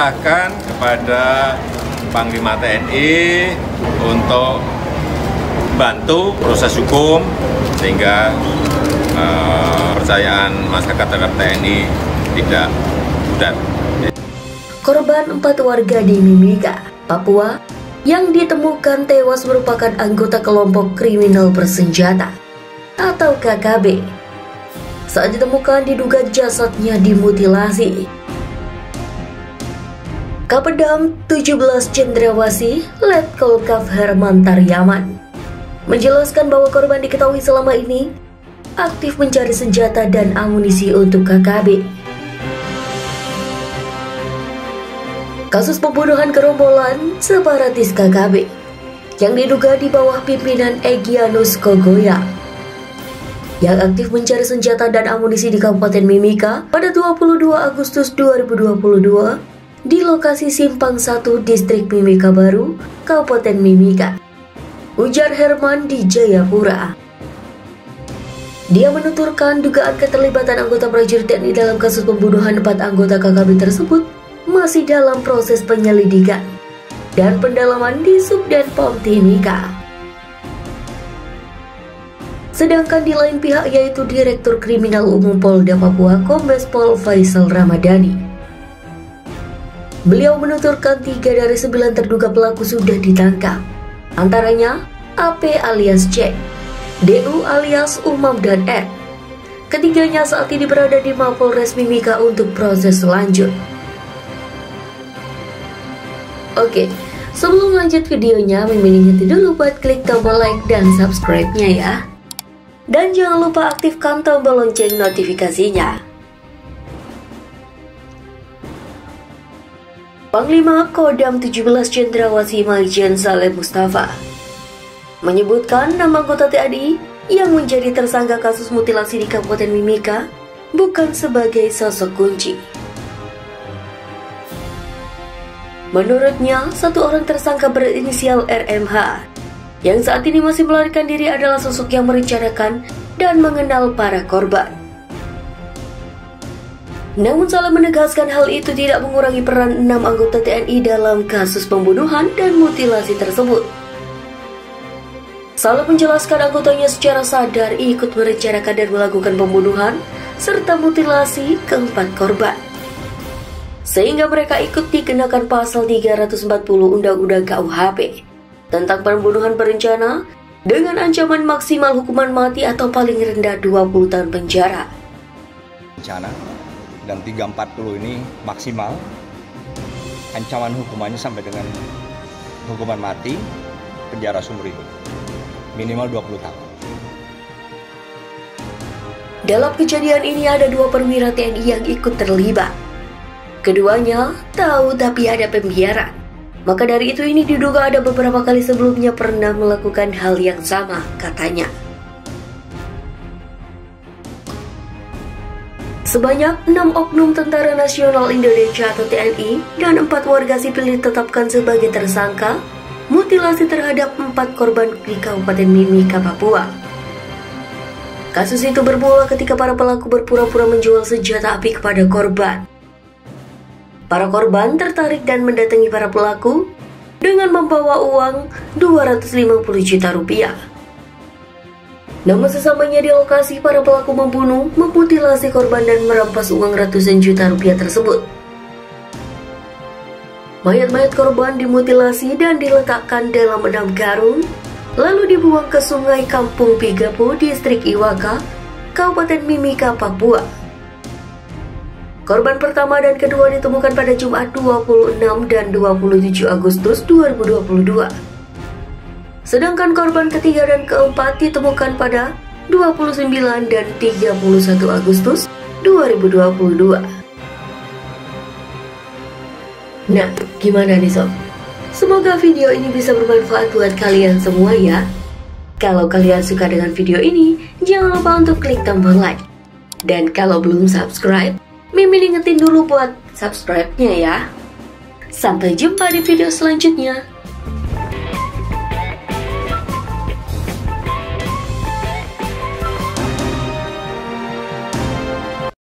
Akan kepada Panglima TNI untuk bantu proses hukum sehingga kepercayaan masyarakat terhadap TNI tidak pudar. Korban 4 warga di Mimika, Papua yang ditemukan tewas merupakan anggota kelompok kriminal bersenjata atau KKB. Saat ditemukan diduga jasadnya dimutilasi. Kapedam 17 Cendrawasih Letkol Kaf Herman Taryaman menjelaskan bahwa korban diketahui selama ini aktif mencari senjata dan amunisi untuk KKB. Kasus pembunuhan gerombolan separatis KKB yang diduga di bawah pimpinan Egyanus Kogoya yang aktif mencari senjata dan amunisi di Kabupaten Mimika pada 22 Agustus 2022 di lokasi Simpang 1 Distrik Mimika Baru, Kabupaten Mimika, ujar Herman di Jayapura. Dia menuturkan dugaan keterlibatan anggota prajurit TNI dalam kasus pembunuhan 4 anggota KKB tersebut masih dalam proses penyelidikan dan pendalaman di Subden POM Timika. Sedangkan di lain pihak yaitu Direktur Kriminal Umum Polda Papua Kombes Pol Faisal Ramadhani. Beliau menuturkan 3 dari 9 terduga pelaku sudah ditangkap, antaranya AP alias C, DU alias Umam dan R. Ketiganya saat ini berada di Mapolres Mimika untuk proses selanjut. Oke, sebelum lanjut videonya, Mimin ingetin dulu buat klik tombol like dan subscribe-nya ya. Dan jangan lupa aktifkan tombol lonceng notifikasinya. Panglima Kodam 17 Cendrawasih Maijen Saleh Mustafa menyebutkan nama anggota TNI yang menjadi tersangka kasus mutilasi di Kabupaten Mimika bukan sebagai sosok kunci. Menurutnya, 1 orang tersangka berinisial RMH yang saat ini masih melarikan diri adalah sosok yang merencanakan dan mengenal para korban. Namun Saleh menegaskan hal itu tidak mengurangi peran 6 anggota TNI dalam kasus pembunuhan dan mutilasi tersebut. Saleh menjelaskan anggotanya secara sadar ikut merencanakan dan melakukan pembunuhan serta mutilasi ke-4 korban, sehingga mereka ikut dikenakan pasal 340 Undang-Undang KUHP tentang pembunuhan berencana dengan ancaman maksimal hukuman mati atau paling rendah 20 tahun penjara. Bencana dan 340 ini maksimal, ancaman hukumannya sampai dengan hukuman mati, penjara seumur hidup, minimal 20 tahun. Dalam kejadian ini ada 2 perwira TNI yang ikut terlibat. Keduanya tahu tapi ada pembiaran. Maka dari itu ini diduga ada beberapa kali sebelumnya pernah melakukan hal yang sama, katanya. Sebanyak 6 oknum Tentara Nasional Indonesia atau TNI dan 4 warga sipil ditetapkan sebagai tersangka mutilasi terhadap 4 korban di Kabupaten Mimika, Papua. Kasus itu bermula ketika para pelaku berpura-pura menjual senjata api kepada korban. Para korban tertarik dan mendatangi para pelaku dengan membawa uang 250 juta rupiah. Namun sesamanya di lokasi, para pelaku membunuh, memutilasi korban dan merampas uang ratusan juta rupiah tersebut. Mayat-mayat korban dimutilasi dan diletakkan dalam 6 karung, lalu dibuang ke sungai Kampung Pigapo, Distrik Iwaka, Kabupaten Mimika, Papua. Korban pertama dan kedua ditemukan pada Jumat 26 dan 27 Agustus 2022. Sedangkan korban ketiga dan keempat ditemukan pada 29 dan 31 Agustus 2022. Nah, gimana nih sob? Semoga video ini bisa bermanfaat buat kalian semua ya. Kalau kalian suka dengan video ini, jangan lupa untuk klik tombol like. Dan kalau belum subscribe, Mimin ingetin dulu buat subscribe-nya ya. Sampai jumpa di video selanjutnya.